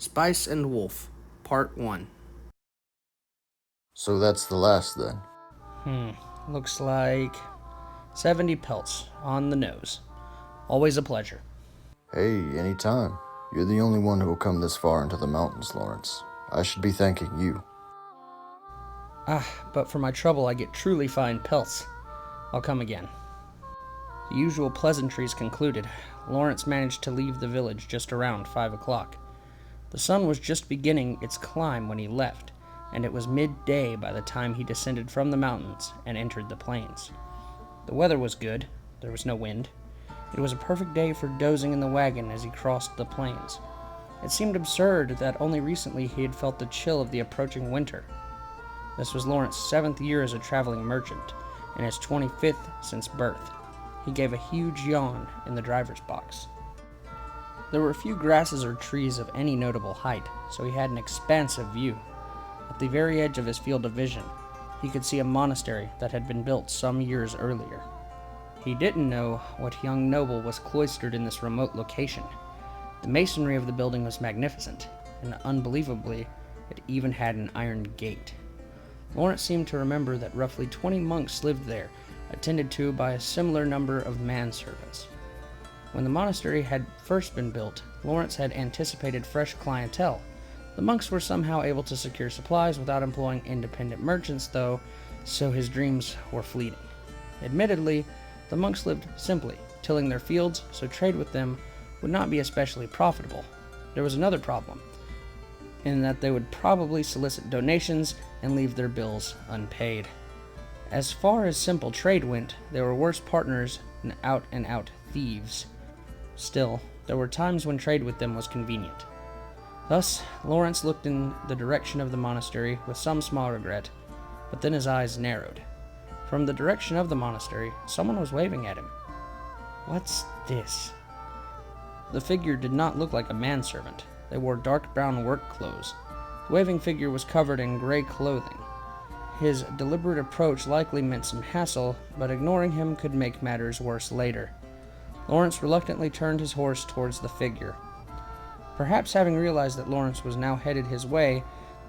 Spice and Wolf, Part 1. So that's the last then. Looks like 70 pelts on the nose. Always a pleasure. Hey, anytime. You're the only one who will come this far into the mountains, Lawrence. I should be thanking you. But for my trouble I get truly fine pelts. I'll come again. The usual pleasantries concluded, Lawrence managed to leave the village just around 5 o'clock. The sun was just beginning its climb when he left, and it was midday by the time he descended from the mountains and entered the plains. The weather was good, there was no wind. It was a perfect day for dozing in the wagon as he crossed the plains. It seemed absurd that only recently he had felt the chill of the approaching winter. This was Lawrence's 7th year as a traveling merchant, and his 25th since birth. He gave a huge yawn in the driver's box. There were few grasses or trees of any notable height, so he had an expansive view. At the very edge of his field of vision, he could see a monastery that had been built some years earlier. He didn't know what young noble was cloistered in this remote location. The masonry of the building was magnificent, and unbelievably, it even had an iron gate. Lawrence seemed to remember that roughly 20 monks lived there, attended to by a similar number of manservants. When the monastery had first been built, Lawrence had anticipated fresh clientele. The monks were somehow able to secure supplies without employing independent merchants, though, so his dreams were fleeting. Admittedly, the monks lived simply, tilling their fields, so trade with them would not be especially profitable. There was another problem, in that they would probably solicit donations and leave their bills unpaid. As far as simple trade went, they were worse partners than out-and-out thieves. Still, there were times when trade with them was convenient. Thus, Lawrence looked in the direction of the monastery with some small regret, but then his eyes narrowed. From the direction of the monastery, someone was waving at him. What's this? The figure did not look like a manservant. They wore dark brown work clothes. The waving figure was covered in gray clothing. His deliberate approach likely meant some hassle, but ignoring him could make matters worse later. Lawrence reluctantly turned his horse towards the figure. Perhaps having realized that Lawrence was now headed his way,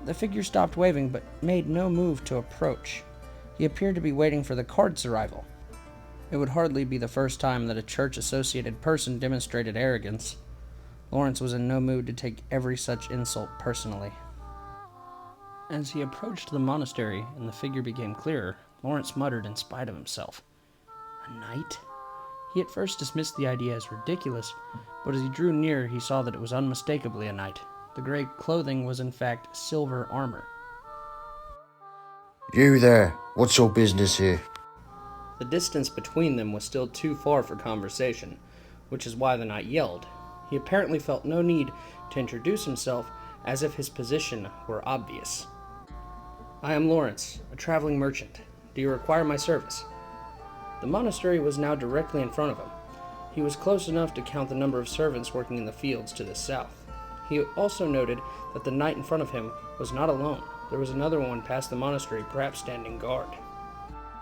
the figure stopped waving but made no move to approach. He appeared to be waiting for the cart's arrival. It would hardly be the first time that a church-associated person demonstrated arrogance. Lawrence was in no mood to take every such insult personally. As he approached the monastery and the figure became clearer, Lawrence muttered in spite of himself, "A knight?" He at first dismissed the idea as ridiculous, but as he drew near he saw that it was unmistakably a knight. The gray clothing was in fact silver armor. You there, what's your business here? The distance between them was still too far for conversation, which is why the knight yelled. He apparently felt no need to introduce himself, as if his position were obvious. "I am Lawrence, a traveling merchant. Do you require my service?" The monastery was now directly in front of him. He was close enough to count the number of servants working in the fields to the south. He also noted that the knight in front of him was not alone. There was another one past the monastery, perhaps standing guard.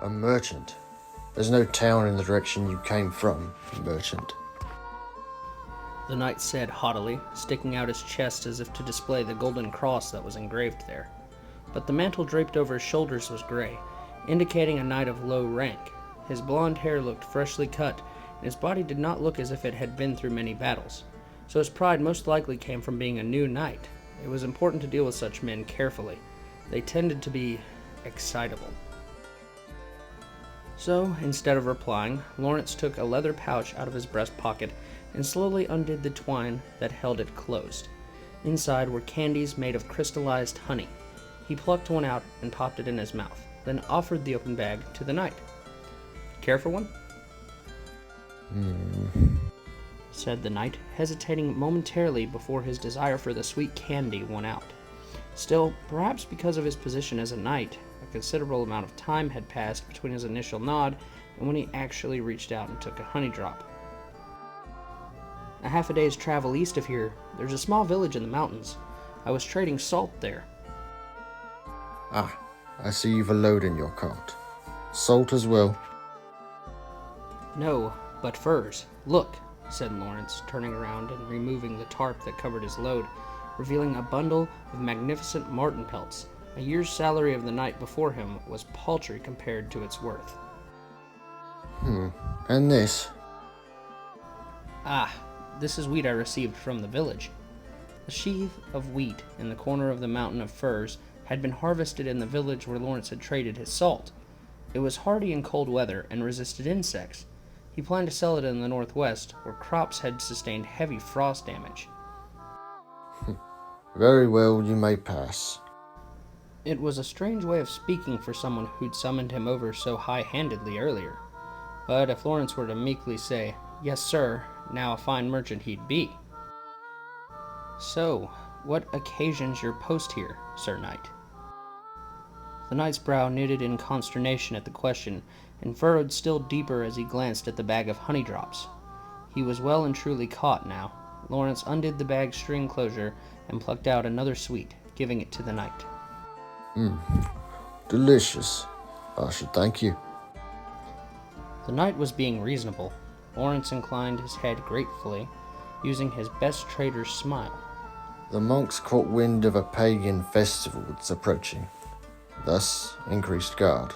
A merchant. There's no town in the direction you came from, merchant. The knight said haughtily, sticking out his chest as if to display the golden cross that was engraved there. But the mantle draped over his shoulders was gray, indicating a knight of low rank. His blonde hair looked freshly cut, and his body did not look as if it had been through many battles. So his pride most likely came from being a new knight. It was important to deal with such men carefully. They tended to be excitable. So, instead of replying, Lawrence took a leather pouch out of his breast pocket and slowly undid the twine that held it closed. Inside were candies made of crystallized honey. He plucked one out and popped it in his mouth, then offered the open bag to the knight. "Care for one?" said the knight, hesitating momentarily before his desire for the sweet candy won out. Still, perhaps because of his position as a knight, a considerable amount of time had passed between his initial nod and when he actually reached out and took a honey drop. "A half a day's travel east of here, there's a small village in the mountains. I was trading salt there." Ah, I see you've a load in your cart. Salt as well. "No, but furs. Look," said Lawrence, turning around and removing the tarp that covered his load. revealing a bundle of magnificent marten pelts. A year's salary of the knight before him was paltry compared to its worth. And this? Ah, this is wheat I received from the village. The sheaf of wheat in the corner of the mountain of firs had been harvested in the village where Lawrence had traded his salt. It was hardy in cold weather and resisted insects. He planned to sell it in the northwest, where crops had sustained heavy frost damage. Very well, you may pass. It was a strange way of speaking for someone who'd summoned him over so high-handedly earlier. But if Lawrence were to meekly say, "Yes, sir," now a fine merchant he'd be. "So, what occasions your post here, Sir Knight?" The knight's brow knitted in consternation at the question, and furrowed still deeper as he glanced at the bag of honey drops. He was well and truly caught now. Lawrence undid the bag's string closure and plucked out another sweet, giving it to the knight. Delicious. I should thank you. The knight was being reasonable. Lawrence inclined his head gratefully, using his best trader's smile. The monks caught wind of a pagan festival that's approaching, thus increased guard.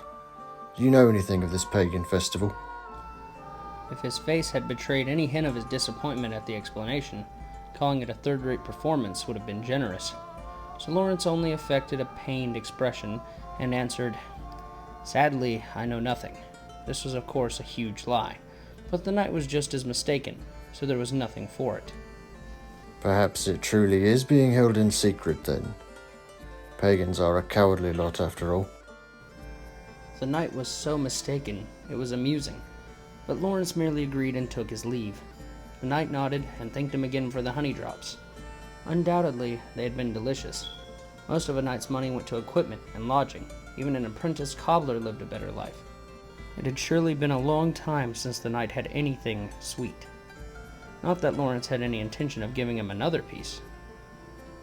Do you know anything of this pagan festival? If his face had betrayed any hint of his disappointment at the explanation, calling it a third-rate performance would have been generous. So Lawrence only affected a pained expression and answered, "Sadly, I know nothing." This was, of course, a huge lie, but the knight was just as mistaken, so there was nothing for it. Perhaps it truly is being held in secret, then. Pagans are a cowardly lot, after all. The knight was so mistaken, it was amusing, but Lawrence merely agreed and took his leave. The knight nodded and thanked him again for the honey drops. Undoubtedly, they had been delicious. Most of a knight's money went to equipment and lodging. Even an apprentice cobbler lived a better life. It had surely been a long time since the knight had anything sweet. Not that Lawrence had any intention of giving him another piece.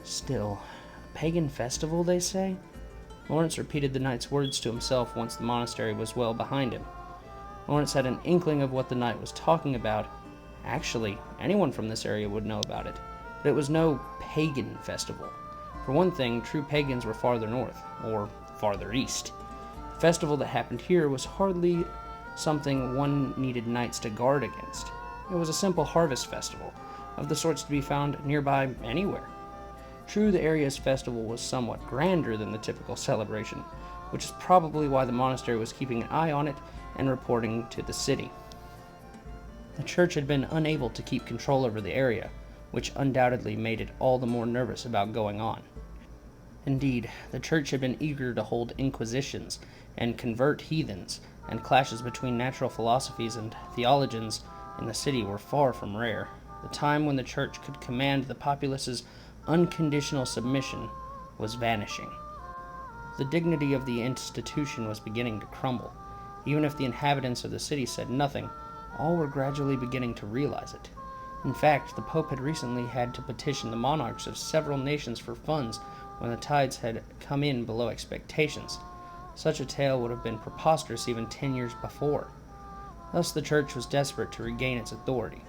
Still, a pagan festival, they say? Lawrence repeated the knight's words to himself once the monastery was well behind him. Lawrence had an inkling of what the knight was talking about. Actually, anyone from this area would know about it. But it was no pagan festival. For one thing, true pagans were farther north, or farther east. The festival that happened here was hardly something one needed knights to guard against. It was a simple harvest festival, of the sorts to be found nearby anywhere. True, the area's festival was somewhat grander than the typical celebration, which is probably why the monastery was keeping an eye on it and reporting to the city. The church had been unable to keep control over the area, which undoubtedly made it all the more nervous about going on. Indeed, the church had been eager to hold inquisitions and convert heathens, and clashes between natural philosophies and theologians in the city were far from rare. The time when the church could command the populace's unconditional submission was vanishing. The dignity of the institution was beginning to crumble. Even if the inhabitants of the city said nothing, all were gradually beginning to realize it. In fact, the Pope had recently had to petition the monarchs of several nations for funds when the tides had come in below expectations. Such a tale would have been preposterous even 10 years before. Thus the church was desperate to regain its authority.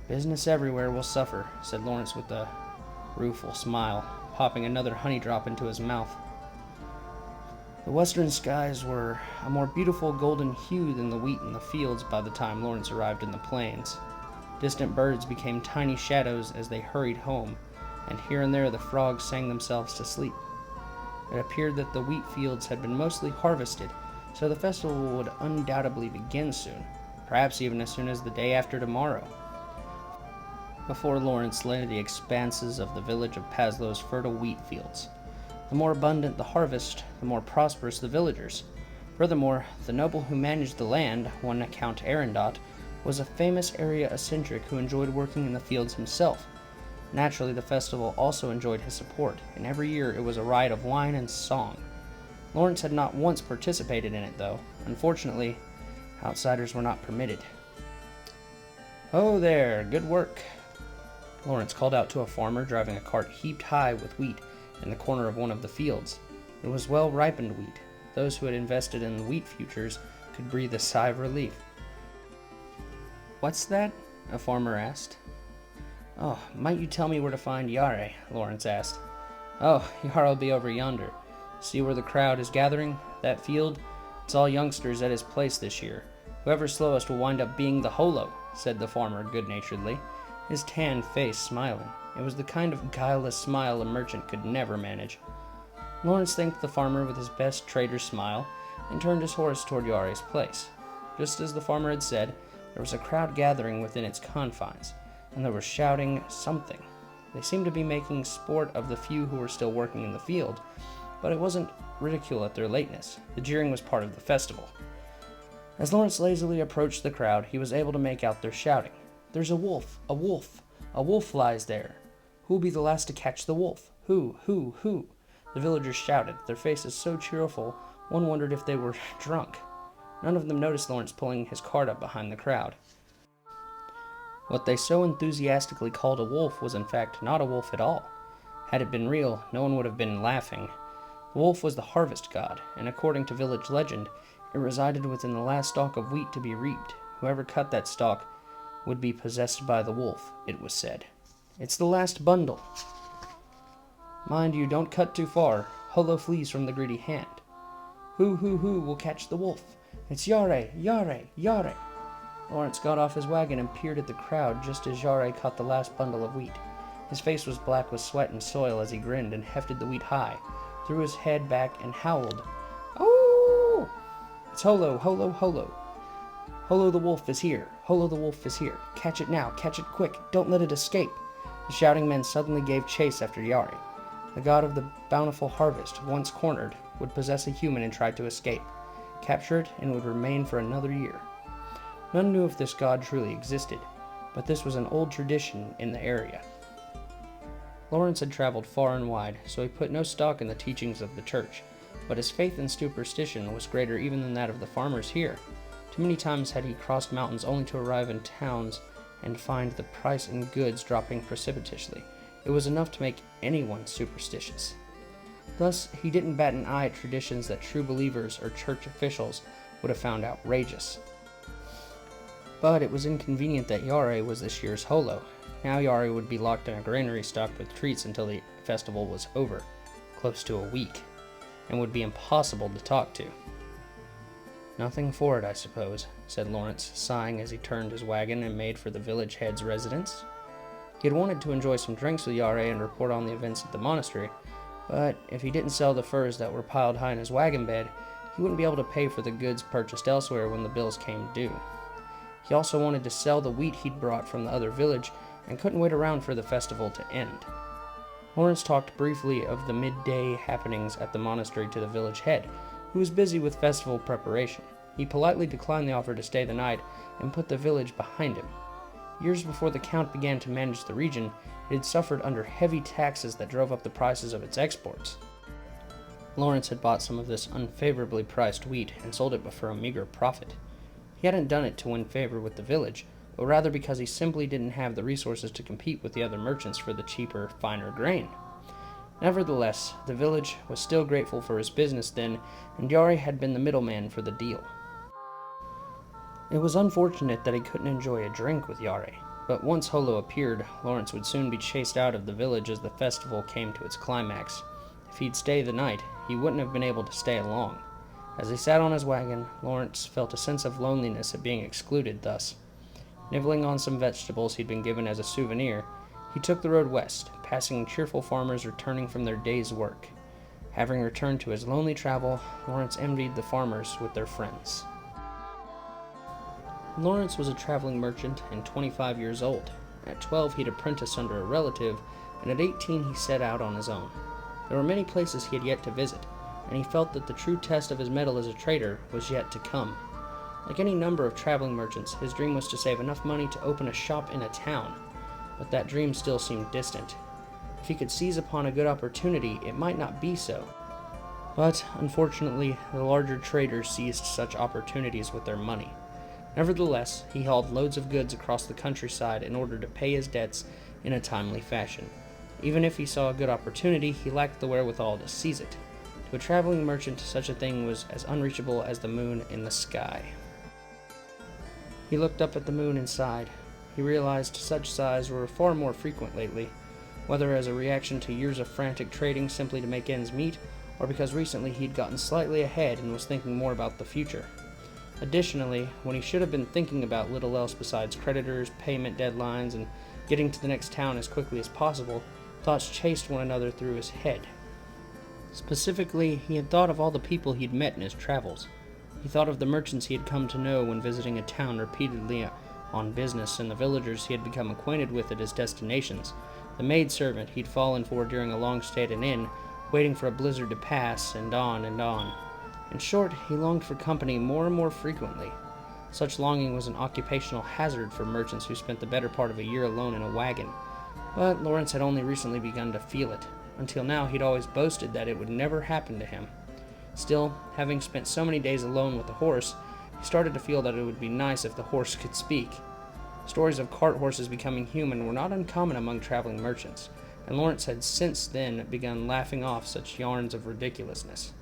"Business everywhere will suffer," said Lawrence with a rueful smile, popping another honey drop into his mouth. The western skies were a more beautiful golden hue than the wheat in the fields by the time Lawrence arrived in the plains. Distant birds became tiny shadows as they hurried home, and here and there the frogs sang themselves to sleep. It appeared that the wheat fields had been mostly harvested, so the festival would undoubtedly begin soon, perhaps even as soon as the day after tomorrow. Before Lawrence lay the expanses of the village of Paslow's fertile wheat fields. The more abundant the harvest, the more prosperous the villagers. Furthermore, the noble who managed the land, one Count Arendot, was a famous area eccentric who enjoyed working in the fields himself. Naturally, the festival also enjoyed his support, and every year it was a riot of wine and song. Lawrence had not once participated in it, though. Unfortunately, outsiders were not permitted. "Oh there, good work," Lawrence called out to a farmer driving a cart heaped high with wheat in the corner of one of the fields. It was well-ripened wheat. Those who had invested in the wheat futures could breathe a sigh of relief. "What's that?" a farmer asked. Oh, might you tell me where to find Yare? Lawrence asked. Oh, Yare'll be over yonder. See where the crowd is gathering? That field? It's all youngsters at his place this year. Whoever's slowest will wind up being the holo, said the farmer good-naturedly, his tanned face smiling. It was the kind of guileless smile a merchant could never manage. Lawrence thanked the farmer with his best trader's smile and turned his horse toward Yare's place. Just as the farmer had said, there was a crowd gathering within its confines, and they were shouting something. They seemed to be making sport of the few who were still working in the field, but it wasn't ridicule at their lateness. The jeering was part of the festival. As Lawrence lazily approached the crowd, he was able to make out their shouting. There's a wolf! A wolf! A wolf lies there! Who'll be the last to catch the wolf? Who? The villagers shouted, their faces so cheerful, one wondered if they were drunk. None of them noticed Lawrence pulling his cart up behind the crowd. What they so enthusiastically called a wolf was in fact not a wolf at all. Had it been real, no one would have been laughing. The wolf was the harvest god, and according to village legend, it resided within the last stalk of wheat to be reaped. Whoever cut that stalk would be possessed by the wolf, it was said. It's the last bundle. Mind you, don't cut too far. Holo flees from the greedy hand. Who will catch the wolf? It's Yare! Lawrence got off his wagon and peered at the crowd just as Yare caught the last bundle of wheat. His face was black with sweat and soil as he grinned and hefted the wheat high, threw his head back and howled. Oh! It's Holo! Holo the wolf is here! Holo the wolf is here! Catch it now! Catch it quick! Don't let it escape! The shouting men suddenly gave chase after Yare. The god of the bountiful harvest, once cornered, would possess a human and try to escape, capture it, and would remain for another year. None knew if this god truly existed, but this was an old tradition in the area. Lawrence had traveled far and wide, so he put no stock in the teachings of the church, but his faith in superstition was greater even than that of the farmers here. Too many times had he crossed mountains only to arrive in towns and find the price in goods dropping precipitously. It was enough to make anyone superstitious. Thus, he didn't bat an eye at traditions that true believers or church officials would have found outrageous. But it was inconvenient that Yare was this year's holo. Now Yare would be locked in a granary stocked with treats until the festival was over, close to a week, and would be impossible to talk to. Nothing for it, I suppose, said Lawrence, sighing as he turned his wagon and made for the village head's residence. He had wanted to enjoy some drinks with Yare and report on the events at the monastery, but if he didn't sell the furs that were piled high in his wagon bed, he wouldn't be able to pay for the goods purchased elsewhere when the bills came due. He also wanted to sell the wheat he'd brought from the other village and couldn't wait around for the festival to end. Lawrence talked briefly of the midday happenings at the monastery to the village head, who was busy with festival preparation. He politely declined the offer to stay the night and put the village behind him. Years before the Count began to manage the region, it had suffered under heavy taxes that drove up the prices of its exports. Lawrence had bought some of this unfavorably priced wheat and sold it for a meager profit. He hadn't done it to win favor with the village, but rather because he simply didn't have the resources to compete with the other merchants for the cheaper, finer grain. Nevertheless, the village was still grateful for his business then, and Yare had been the middleman for the deal. It was unfortunate that he couldn't enjoy a drink with Yare, but once Holo appeared, Lawrence would soon be chased out of the village as the festival came to its climax. If he'd stay the night, he wouldn't have been able to stay long. As he sat on his wagon, Lawrence felt a sense of loneliness at being excluded thus. Nibbling on some vegetables he'd been given as a souvenir, he took the road west, passing cheerful farmers returning from their day's work. Having returned to his lonely travel, Lawrence envied the farmers with their friends. Lawrence was a traveling merchant and 25 years old. At 12, he'd apprenticed under a relative, and at 18, he set out on his own. There were many places he had yet to visit, and he felt that the true test of his mettle as a trader was yet to come. Like any number of traveling merchants, his dream was to save enough money to open a shop in a town, but that dream still seemed distant. If he could seize upon a good opportunity, it might not be so. But, unfortunately, the larger traders seized such opportunities with their money. Nevertheless, he hauled loads of goods across the countryside in order to pay his debts in a timely fashion. Even if he saw a good opportunity, he lacked the wherewithal to seize it. To a traveling merchant, such a thing was as unreachable as the moon in the sky. He looked up at the moon and sighed. he realized such sighs were far more frequent lately, whether as a reaction to years of frantic trading simply to make ends meet, or because recently he'd gotten slightly ahead and was thinking more about the future. Additionally, when he should have been thinking about little else besides creditors, payment deadlines, and getting to the next town as quickly as possible, thoughts chased one another through his head. Specifically, he had thought of all the people he'd met in his travels. He thought of the merchants he had come to know when visiting a town repeatedly on business, and the villagers he had become acquainted with at his destinations, the maidservant he'd fallen for during a long stay at an inn, waiting for a blizzard to pass, and on and on. In short, he longed for company more and more frequently. Such longing was an occupational hazard for merchants who spent the better part of a year alone in a wagon, but Lawrence had only recently begun to feel it. Until now, he'd always boasted that it would never happen to him. Still, having spent so many days alone with the horse, he started to feel that it would be nice if the horse could speak. Stories of cart horses becoming human were not uncommon among traveling merchants, and Lawrence had since then begun laughing off such yarns of ridiculousness.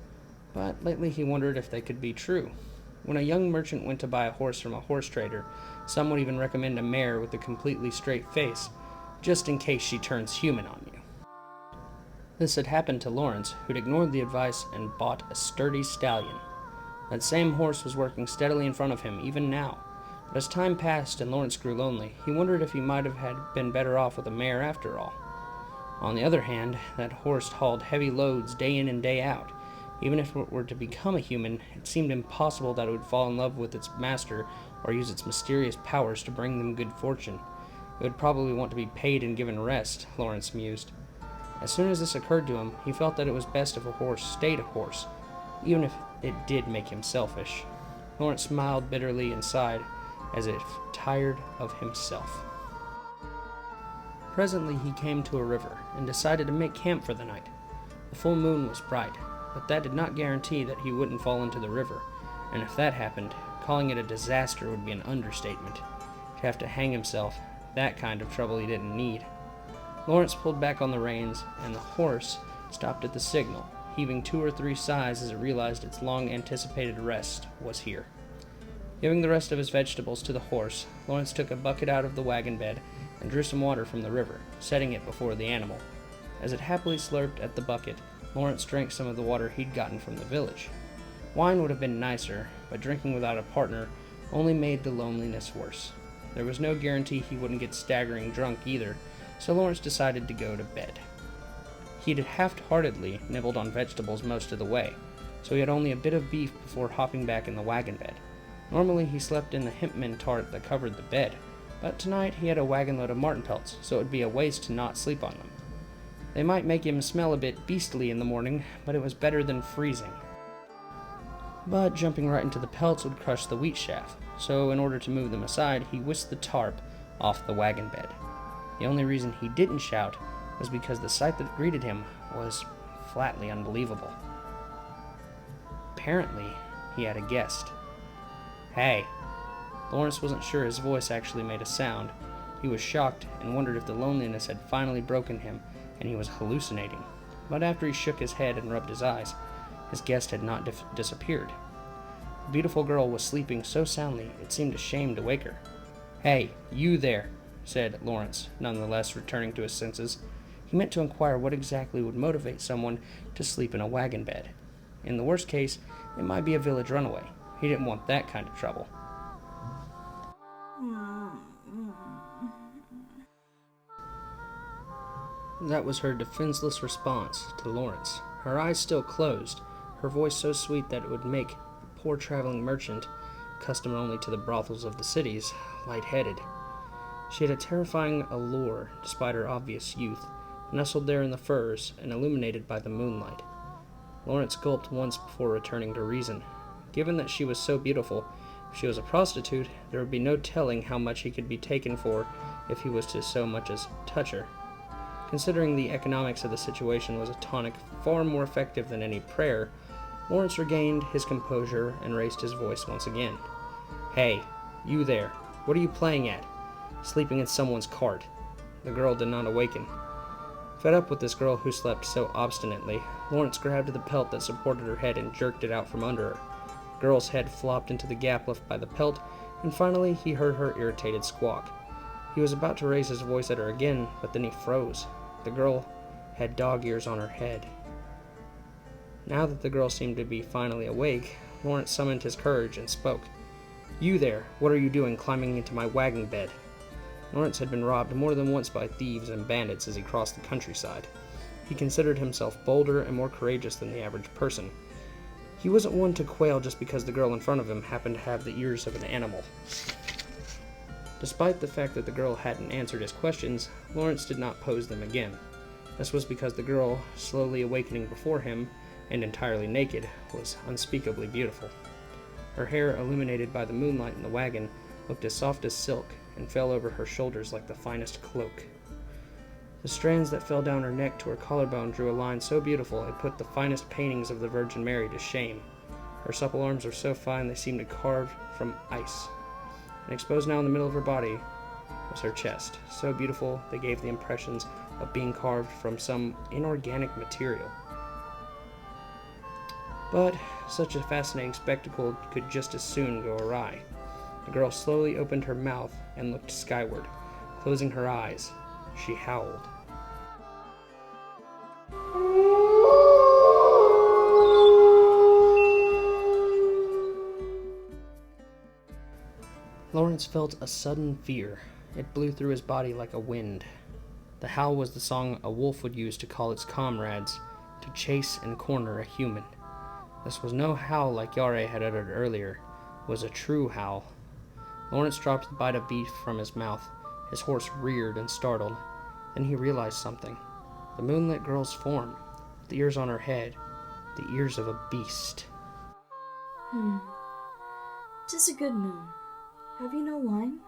But lately he wondered if they could be true. When a young merchant went to buy a horse from a horse trader, some would even recommend a mare with a completely straight face, just in case she turns human on you. This had happened to Lawrence, who'd ignored the advice and bought a sturdy stallion. That same horse was working steadily in front of him even now, but as time passed and Lawrence grew lonely, he wondered if he might have been better off with a mare after all. On the other hand, that horse hauled heavy loads day in and day out. Even if it were to become a human, it seemed impossible that it would fall in love with its master or use its mysterious powers to bring them good fortune. It would probably want to be paid and given rest, Lawrence mused. As soon as this occurred to him, he felt that it was best if a horse stayed a horse, even if it did make him selfish. Lawrence smiled bitterly and sighed, as if tired of himself. Presently he came to a river, and decided to make camp for the night. The full moon was bright, but that did not guarantee that he wouldn't fall into the river, and if that happened, calling it a disaster would be an understatement. He'd have to hang himself, that kind of trouble he didn't need. Lawrence pulled back on the reins, and the horse stopped at the signal, heaving 2 or 3 sighs as it realized its long-anticipated rest was here. Giving the rest of his vegetables to the horse, Lawrence took a bucket out of the wagon bed and drew some water from the river, setting it before the animal. As it happily slurped at the bucket, Lawrence drank some of the water he'd gotten from the village. Wine would have been nicer, but drinking without a partner only made the loneliness worse. There was no guarantee he wouldn't get staggering drunk either, so Lawrence decided to go to bed. He'd half-heartedly nibbled on vegetables most of the way, so he had only a bit of beef before hopping back in the wagon bed. Normally he slept in the hempman tart that covered the bed, but tonight he had a wagon load of marten pelts, so it would be a waste to not sleep on them. They might make him smell a bit beastly in the morning, but it was better than freezing. But jumping right into the pelts would crush the wheat chaff, so in order to move them aside, he whisked the tarp off the wagon bed. The only reason he didn't shout was because the sight that greeted him was flatly unbelievable. Apparently, he had a guest. "Hey." Lawrence wasn't sure his voice actually made a sound. He was shocked and wondered if the loneliness had finally broken him and he was hallucinating. But after he shook his head and rubbed his eyes, his guest had not disappeared. The beautiful girl was sleeping so soundly it seemed a shame to wake her. "Hey, you there," said Lawrence, nonetheless returning to his senses. He meant to inquire what exactly would motivate someone to sleep in a wagon bed. In the worst case, it might be a village runaway. He didn't want that kind of trouble. That was her defenseless response to Lawrence. Her eyes still closed, her voice so sweet that it would make a poor traveling merchant, accustomed only to the brothels of the cities, lightheaded. She had a terrifying allure, despite her obvious youth, nestled there in the firs and illuminated by the moonlight. Lawrence gulped once before returning to reason. Given that she was so beautiful, if she was a prostitute, there would be no telling how much he could be taken for if he was to so much as touch her. Considering the economics of the situation was a tonic far more effective than any prayer, Lawrence regained his composure and raised his voice once again. "Hey, you there, what are you playing at? Sleeping in someone's cart." The girl did not awaken. Fed up with this girl who slept so obstinately, Lawrence grabbed the pelt that supported her head and jerked it out from under her. The girl's head flopped into the gap left by the pelt, and finally he heard her irritated squawk. He was about to raise his voice at her again, but then he froze. The girl had dog ears on her head. Now that the girl seemed to be finally awake, Lawrence summoned his courage and spoke. "You there, what are you doing climbing into my wagon bed?" Lawrence had been robbed more than once by thieves and bandits as he crossed the countryside. He considered himself bolder and more courageous than the average person. He wasn't one to quail just because the girl in front of him happened to have the ears of an animal. Despite the fact that the girl hadn't answered his questions, Lawrence did not pose them again. This was because the girl, slowly awakening before him, and entirely naked, was unspeakably beautiful. Her hair, illuminated by the moonlight in the wagon, looked as soft as silk and fell over her shoulders like the finest cloak. The strands that fell down her neck to her collarbone drew a line so beautiful it put the finest paintings of the Virgin Mary to shame. Her supple arms were so fine they seemed carved from ice. And exposed now in the middle of her body was her chest, so beautiful they gave the impressions of being carved from some inorganic material. But such a fascinating spectacle could just as soon go awry. The girl slowly opened her mouth and looked skyward. Closing her eyes, she howled. Lawrence felt a sudden fear. It blew through his body like a wind. The howl was the song a wolf would use to call its comrades to chase and corner a human. This was no howl like Yare had uttered earlier. It was a true howl. Lawrence dropped the bite of beef from his mouth. His horse reared and startled. Then he realized something. The moonlit girl's form, with the ears on her head, the ears of a beast. 'Tis a good moon. Have you no wine?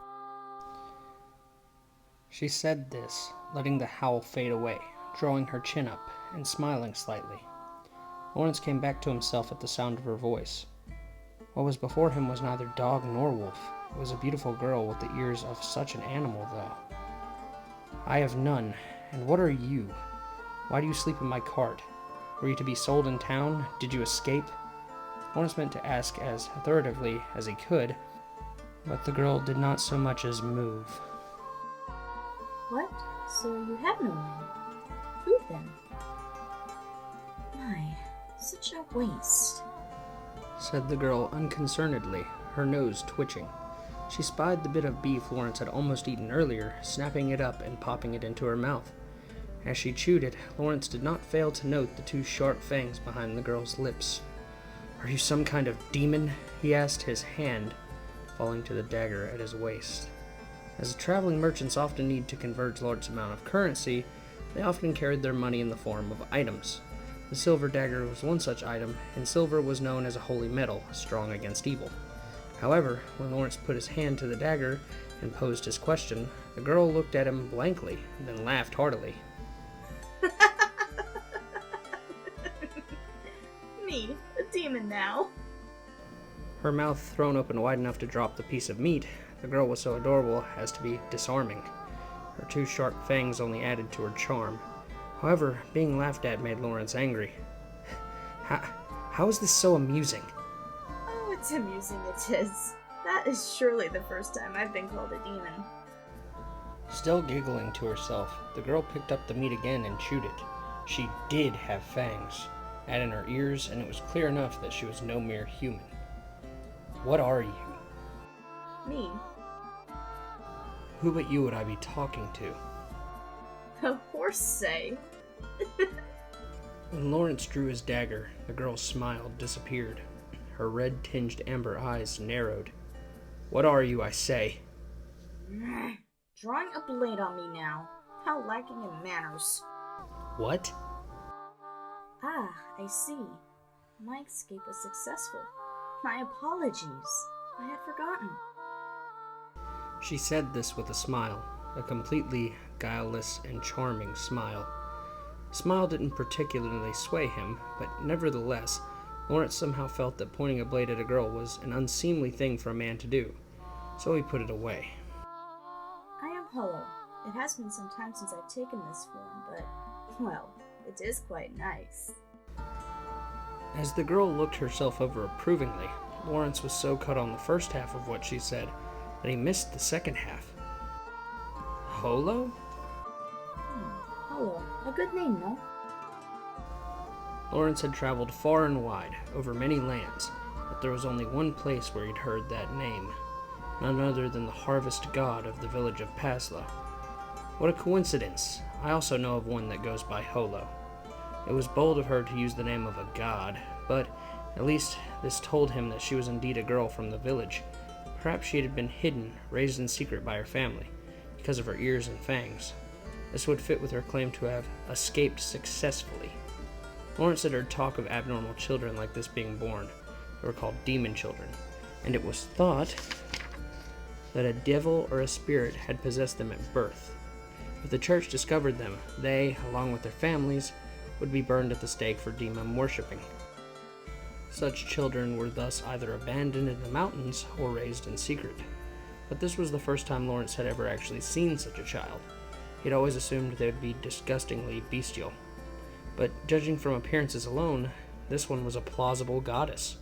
She said this, letting the howl fade away, drawing her chin up and smiling slightly. Lawrence came back to himself at the sound of her voice. What was before him was neither dog nor wolf. It was a beautiful girl with the ears of such an animal, though. "I have none, and what are you? Why do you sleep in my cart? Were you to be sold in town? Did you escape?" Lawrence meant to ask as authoritatively as he could, but the girl did not so much as move. What? So you have no wine? Food then? My, such a waste, said the girl unconcernedly, her nose twitching. She spied the bit of beef Lawrence had almost eaten earlier, snapping it up and popping it into her mouth. As she chewed it, Lawrence did not fail to note the two sharp fangs behind the girl's lips. "Are you some kind of demon?" he asked, his hand falling to the dagger at his waist. As traveling merchants often need to convert large amount of currency, they often carried their money in the form of items. The silver dagger was one such item, and silver was known as a holy metal, strong against evil. However, when Lawrence put his hand to the dagger and posed his question, the girl looked at him blankly, then laughed heartily. Me, a demon now. Her mouth thrown open wide enough to drop the piece of meat, the girl was so adorable as to be disarming. Her two sharp fangs only added to her charm. However, being laughed at made Lawrence angry. How is this so amusing? Oh, it's amusing it is. That is surely the first time I've been called a demon. Still giggling to herself, the girl picked up the meat again and chewed it. She did have fangs, and in her ears, and it was clear enough that she was no mere human. "What are you?" Me? Who but you would I be talking to? A horse, say. When Lawrence drew his dagger, the girl's smile disappeared. Her red-tinged amber eyes narrowed. "What are you, I say?" Drawing a blade on me now. How lacking in manners. What? Ah, I see. My escape was successful. My apologies. I had forgotten. She said this with a smile, a completely guileless and charming smile. The smile didn't particularly sway him, but nevertheless, Lawrence somehow felt that pointing a blade at a girl was an unseemly thing for a man to do, so he put it away. I am Hollow. It has been some time since I've taken this form, but, well, it is quite nice. As the girl looked herself over approvingly, Lawrence was so caught on the first half of what she said that he missed the second half. Holo? Hello. A good name, no? Lawrence had traveled far and wide, over many lands, but there was only one place where he'd heard that name, none other than the harvest god of the village of Pasla. What a coincidence! I also know of one that goes by Holo. It was bold of her to use the name of a god, but at least this told him that she was indeed a girl from the village. Perhaps she had been hidden, raised in secret by her family, because of her ears and fangs. This would fit with her claim to have escaped successfully. Lawrence had heard talk of abnormal children like this being born. They were called demon children, and it was thought that a devil or a spirit had possessed them at birth. If the church discovered them, they, along with their families, would be burned at the stake for demon worshipping. Such children were thus either abandoned in the mountains or raised in secret. But this was the first time Lawrence had ever actually seen such a child. He'd always assumed they would be disgustingly bestial. But judging from appearances alone, this one was a plausible goddess.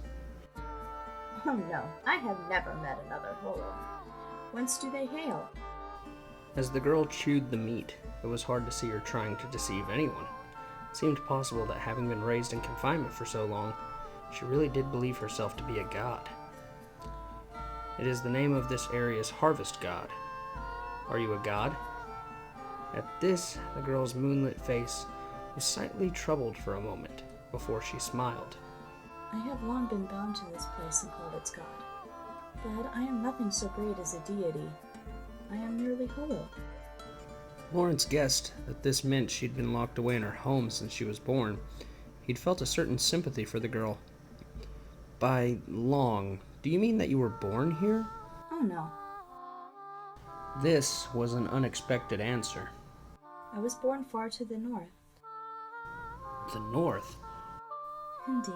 Oh no, I have never met another Holo. Whence do they hail? As the girl chewed the meat, it was hard to see her trying to deceive anyone. It seemed possible that having been raised in confinement for so long, she really did believe herself to be a god. It is the name of this area's harvest god. Are you a god? At this, the girl's moonlit face was slightly troubled for a moment, before she smiled. I have long been bound to this place and called its god. But I am nothing so great as a deity. I am merely Holo. Lawrence guessed that this meant she'd been locked away in her home since she was born. He'd felt a certain sympathy for the girl. By long, do you mean that you were born here? Oh no, This was an unexpected answer. I was born far to the north. The north? Indeed.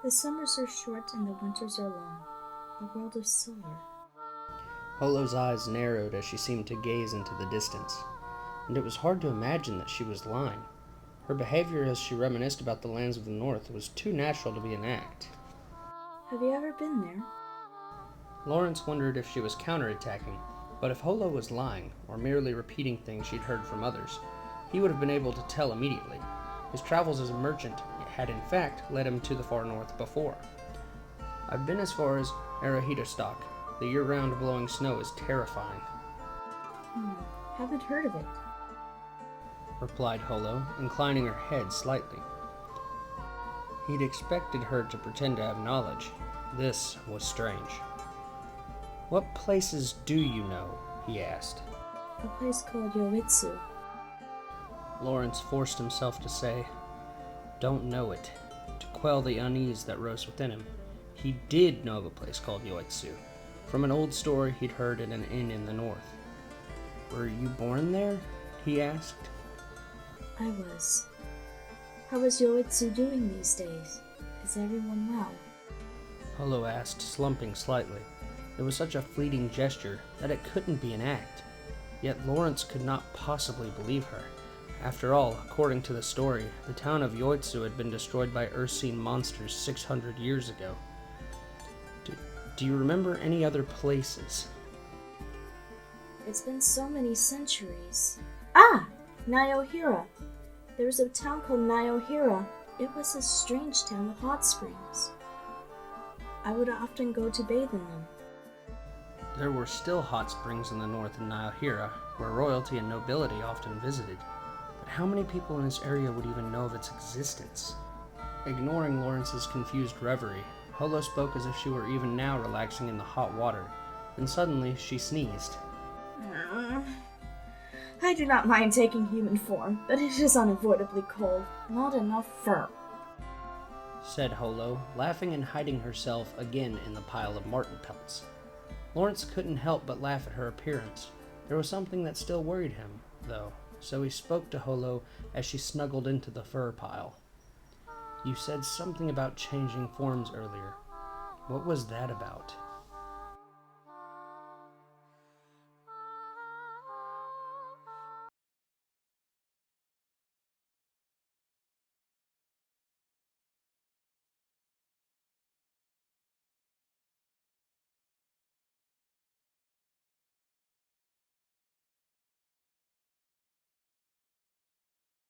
The summers are short and the winters are long. A world of silver. Holo's eyes narrowed as she seemed to gaze into the distance, and it was hard to imagine that she was lying. Her behavior as she reminisced about the lands of the north was too natural to be an act. Have you ever been there? Lawrence wondered if she was counterattacking, but if Holo was lying, or merely repeating things she'd heard from others, he would have been able to tell immediately. His travels as a merchant had in fact led him to the far north before. I've been as far as Arahidostok. The year-round blowing snow is terrifying, Haven't heard of it. replied Holo, inclining her head slightly. He'd expected her to pretend to have knowledge. This was strange. What places do you know? He asked. A place called Yoitsu. Lawrence forced himself to say, "Don't know it," to quell the unease that rose within him. He did know of a place called Yoitsu, from an old story he'd heard at an inn in the north. "Were you born there?" he asked. I was. How is Yoitsu doing these days? Is everyone well? Holo asked, slumping slightly. It was such a fleeting gesture that it couldn't be an act. Yet Lawrence could not possibly believe her. After all, according to the story, the town of Yoitsu had been destroyed by Ursine monsters 600 years ago. Do you remember any other places? It's been so many centuries. Ah! Naohira! There was a town called Naohira. It was a strange town with hot springs. I would often go to bathe in them. There were still hot springs in the north in Naohira, where royalty and nobility often visited. But how many people in this area would even know of its existence? Ignoring Lawrence's confused reverie, Holo spoke as if she were even now relaxing in the hot water. Then suddenly she sneezed. I do not mind taking human form, but it is unavoidably cold. Not enough fur. Said Holo, laughing and hiding herself again in the pile of marten pelts. Lawrence couldn't help but laugh at her appearance. There was something that still worried him, though, so he spoke to Holo as she snuggled into the fur pile. "You said something about changing forms earlier. What was that about?"